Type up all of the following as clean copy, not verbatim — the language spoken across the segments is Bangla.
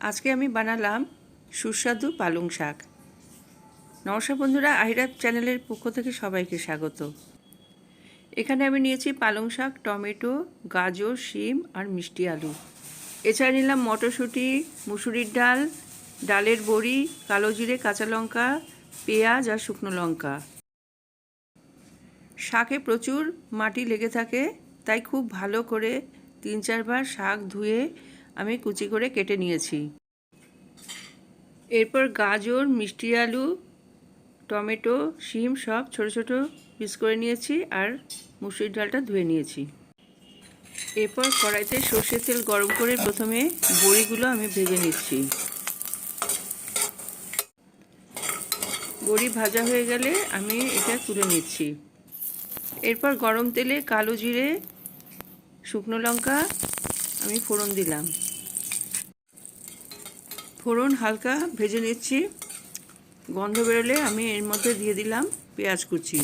আজকে আমি বানালাম সুস্বাদু পালং শাক। নমস্কার বন্ধুরা, আহিরাত চ্যানেলের পক্ষ থেকে সবাইকে স্বাগত। এখানে আমি নিয়েছি পালং শাক, টমেটো, গাজর, শিম আর মিষ্টি আলু। এছাড়া নিলাম মটরশুঁটি, মুসুরির ডাল, ডালের বড়ি, কালো জিরে, কাঁচা লঙ্কা, পেঁয়াজ আর শুকনো লঙ্কা। শাকে প্রচুর মাটি লেগে থাকে, তাই খুব ভালো করে 3-4 বার শাক ধুয়ে আমি কুচি করে কেটে নিয়েছি। এরপর গাজর, মিষ্টি আলু, টমেটো, শিম সব ছোট ছোট পিস করে নিয়েছি আর মুসুরির ডালটা ধুয়ে নিয়েছি। এরপর কড়াইতে সর্ষের তেল গরম করে প্রথমে বড়িগুলো আমি ভেজে নিচ্ছি। বড়ি ভাজা হয়ে গেলে আমি এটা তুলে নিচ্ছি। এরপর গরম তেলে কালো জিরে, শুকনো লঙ্কা আমি ফোড়ন দিলাম। ফোড়ন হালকা ভেজে নিচ্ছি। গন্ধ বেরোলে আমি এর মধ্যে দিয়ে দিলাম পেঁয়াজ কুচি।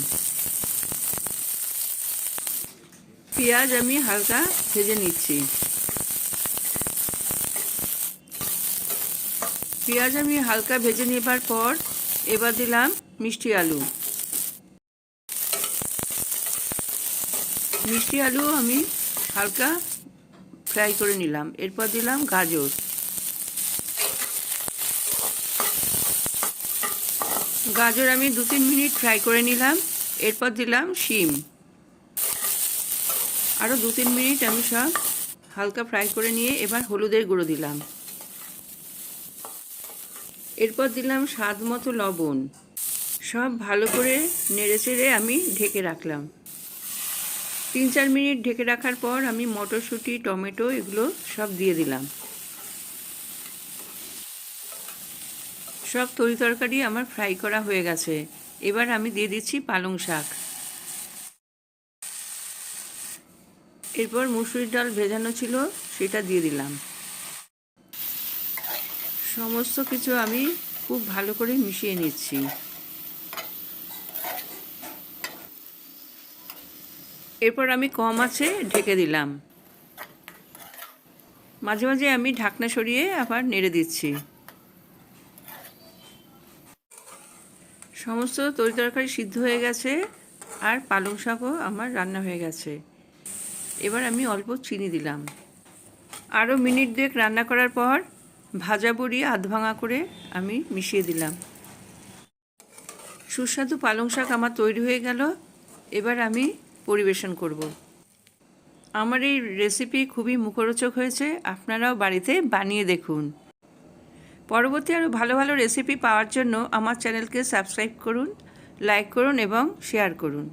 পেঁয়াজ আমি হালকা ভেজে নিচ্ছি। পেঁয়াজ আমি হালকা ভেজে নেবার পর এবার দিলাম মিষ্টি আলু। মিষ্টি আলু আমি হালকা ফ্রাই করে নিলাম। এরপর দিলাম গাজর। গাজর আমি 2-3 মিনিট ফ্রাই করে নিলাম। এরপর দিলাম শিম। আরও 2-3 মিনিট আমি সব হালকা ফ্রাই করে নিয়ে এবার হলুদের গুঁড়ো দিলাম। এরপর দিলাম স্বাদ মতো লবণ। সব ভালো করে নেড়েচেড়ে আমি ঢেকে রাখলাম। 3-4 মিনিট ঢেকে রাখার পর আমি মটরশুঁটি, টমেটো এগুলো সব দিয়ে দিলাম। সব তরকারি আমার ফ্রাই করা হয়ে গেছে। এবার আমি দিয়ে দিচ্ছি পালং শাক। এরপর মুসুরির ডাল ভেজানো ছিল সেটা দিয়ে দিলাম। সমস্ত কিছু আমি খুব ভালো করে মিশিয়ে নিচ্ছি। এরপর আমি কম আঁচে ঢেকে দিলাম। মাঝে মাঝে আমি ঢাকনা সরিয়ে আবার নেড়ে দিচ্ছি। সমস্ত তরকারি সিদ্ধ হয়ে গেছে আর পালং শাকও আমার রান্না হয়ে গেছে। এবার আমি অল্প চিনি দিলাম। আরও মিনিট 2 রান্না করার পর ভাজা বড়ি আধ ভাঙা করে আমি মিশিয়ে দিলাম। সুস্বাদু পালং শাক আমার তৈরি হয়ে গেল। এবার আমি পরিবেশন করব। আমার এই রেসিপি খুবই মুখরোচক হয়েছে। আপনারাও বাড়িতে বানিয়ে দেখুন। পরবর্তী আরও ভালো ভালো রেসিপি পাওয়ার জন্য আমার চ্যানেলকে সাবস্ক্রাইব করুন, লাইক করুন এবং শেয়ার করুন।